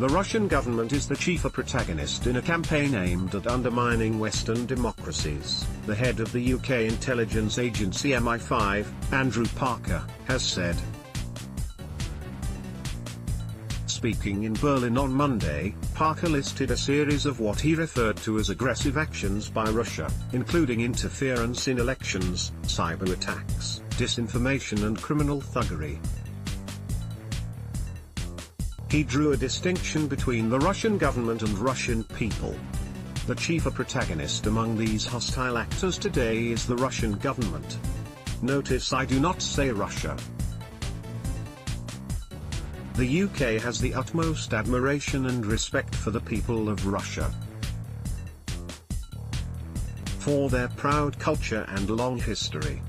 The Russian government is the chief protagonist in a campaign aimed at undermining Western democracies, the head of the UK intelligence agency MI5, Andrew Parker, has said. Speaking in Berlin on Monday, Parker listed a series of what he referred to as aggressive actions by Russia, including interference in elections, cyber attacks, disinformation and criminal thuggery. He drew a distinction between the Russian government and Russian people. The chief protagonist among these hostile actors today is the Russian government. Notice I do not say Russia. The UK has the utmost admiration and respect for the people of Russia, for their proud culture and long history.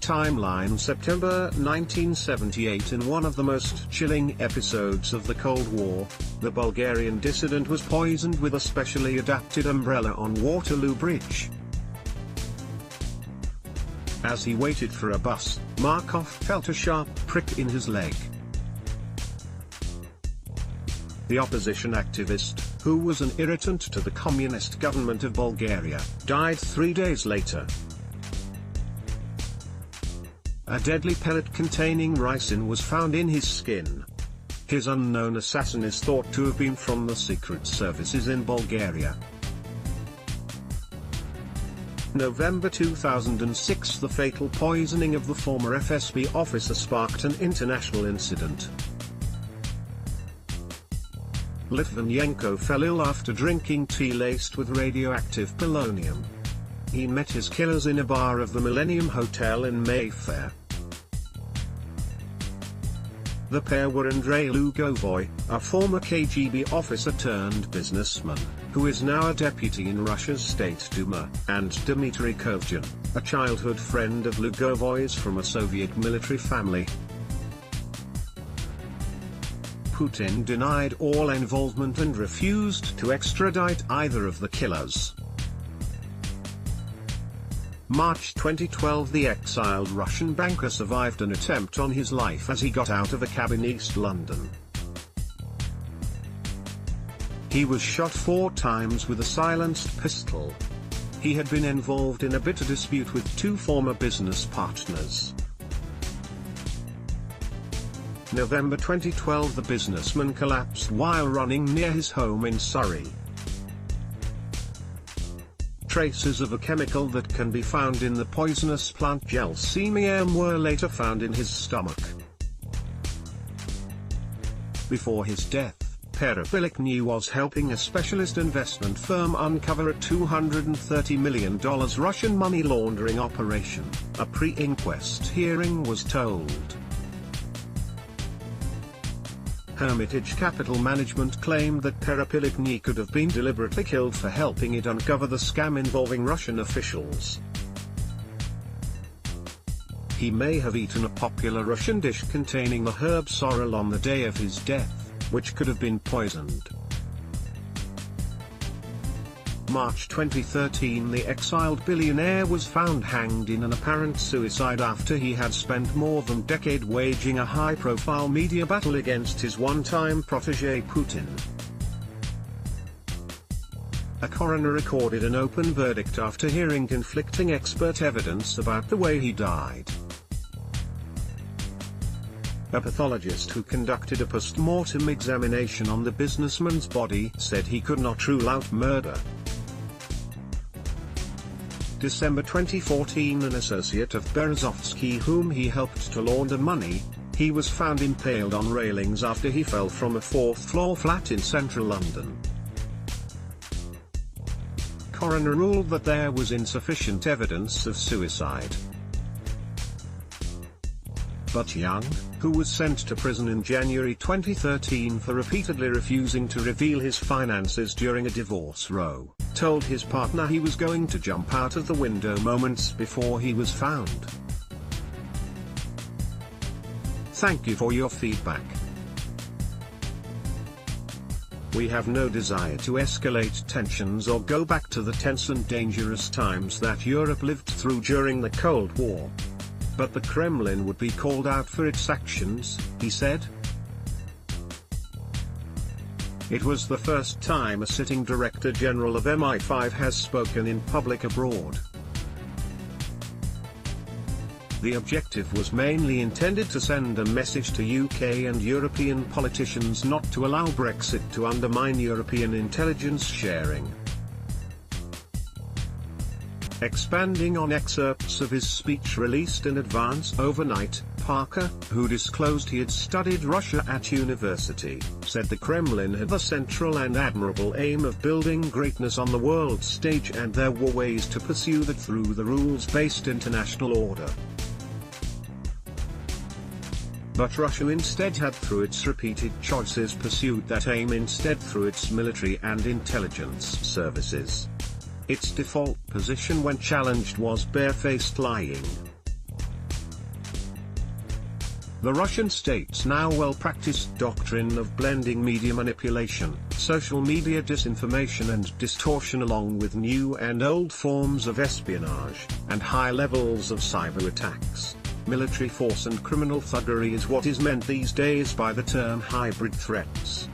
Timeline: September 1978. In one of the most chilling episodes of the Cold War, the Bulgarian dissident was poisoned with a specially adapted umbrella on Waterloo Bridge. As he waited for a bus, Markov felt a sharp prick in his leg. The opposition activist, who was an irritant to the communist government of Bulgaria, died 3 days later. A deadly pellet containing ricin was found in his skin. His unknown assassin is thought to have been from the secret services in Bulgaria. November 2006. The fatal poisoning of the former FSB officer sparked an international incident. Litvinenko fell ill after drinking tea laced with radioactive polonium. He met his killers in a bar of the Millennium Hotel in Mayfair. The pair were Andrei Lugovoy, a former KGB officer turned businessman, who is now a deputy in Russia's State Duma, and Dmitry Kovjin, a childhood friend of Lugovoy's from a Soviet military family. Putin denied all involvement and refused to extradite either of the killers. March 2012. The exiled Russian banker survived an attempt on his life as he got out of a cab in East London. He was shot 4 times with a silenced pistol. He had been involved in a bitter dispute with 2 former business partners. November 2012. The businessman collapsed while running near his home in Surrey. Traces of a chemical that can be found in the poisonous plant gelsemium were later found in his stomach. Before his death, Perepelchny was helping a specialist investment firm uncover a $230 million Russian money laundering operation, a pre-inquest hearing was told. Hermitage Capital Management claimed that Perepelchny could have been deliberately killed for helping it uncover the scam involving Russian officials. He may have eaten a popular Russian dish containing the herb sorrel on the day of his death, which could have been poisoned. March 2013. The exiled billionaire was found hanged in an apparent suicide after he had spent more than a decade waging a high-profile media battle against his one-time protégé Putin. A coroner recorded an open verdict after hearing conflicting expert evidence about the way he died. A pathologist who conducted a post-mortem examination on the businessman's body said he could not rule out murder. December 2014. An associate of Berezovsky whom he helped to launder money, he was found impaled on railings after he fell from a 4th-floor flat in central London. Coroner ruled that there was insufficient evidence of suicide. But Young, who was sent to prison in January 2013 for repeatedly refusing to reveal his finances during a divorce row, told his partner he was going to jump out of the window moments before he was found. Thank you for your feedback. We have no desire to escalate tensions or go back to the tense and dangerous times that Europe lived through during the Cold War. But the Kremlin would be called out for its actions, he said. It was the first time a sitting Director General of MI5 has spoken in public abroad. The objective was mainly intended to send a message to UK and European politicians not to allow Brexit to undermine European intelligence sharing. Expanding on excerpts of his speech released in advance overnight, Parker, who disclosed he had studied Russia at university, said the Kremlin had the central and admirable aim of building greatness on the world stage, and there were ways to pursue that through the rules-based international order. But Russia instead had, through its repeated choices, pursued that aim instead through its military and intelligence services. Its default position when challenged was barefaced lying. The Russian state's now well-practiced doctrine of blending media manipulation, social media disinformation and distortion along with new and old forms of espionage, and high levels of cyber attacks, military force and criminal thuggery is what is meant these days by the term hybrid threats.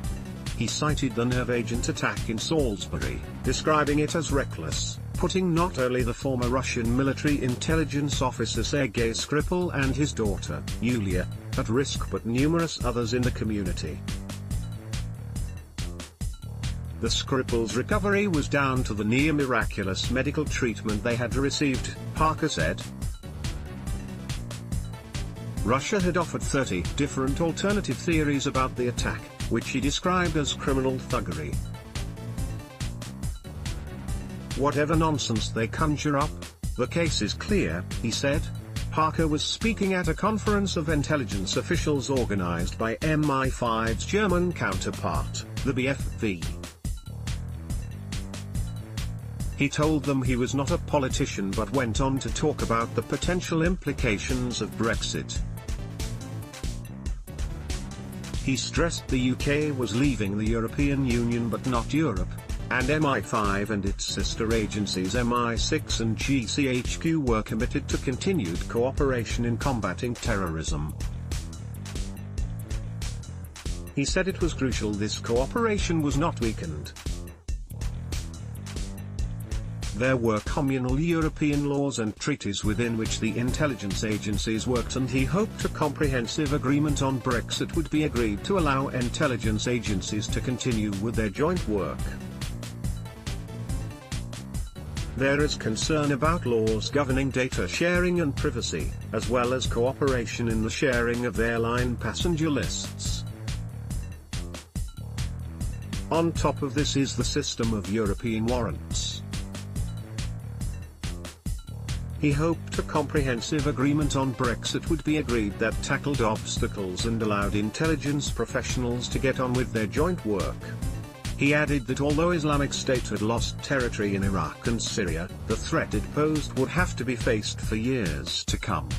He cited the nerve agent attack in Salisbury, describing it as reckless, putting not only the former Russian military intelligence officer Sergei Skripal and his daughter, Yulia, at risk but numerous others in the community. The Skripals' recovery was down to the near-miraculous medical treatment they had received, Parker said. Russia had offered 30 different alternative theories about the attack, which he described as criminal thuggery. Whatever nonsense they conjure up, the case is clear, he said. Parker was speaking at a conference of intelligence officials organized by MI5's German counterpart, the BFV. He told them he was not a politician but went on to talk about the potential implications of Brexit. He stressed the UK was leaving the European Union but not Europe, and MI5 and its sister agencies MI6 and GCHQ were committed to continued cooperation in combating terrorism. He said it was crucial this cooperation was not weakened. There were communal European laws and treaties within which the intelligence agencies worked, and he hoped a comprehensive agreement on Brexit would be agreed to allow intelligence agencies to continue with their joint work. There is concern about laws governing data sharing and privacy, as well as cooperation in the sharing of airline passenger lists. On top of this is the system of European warrants. He hoped a comprehensive agreement on Brexit would be agreed that tackled obstacles and allowed intelligence professionals to get on with their joint work. He added that although Islamic State had lost territory in Iraq and Syria, the threat it posed would have to be faced for years to come.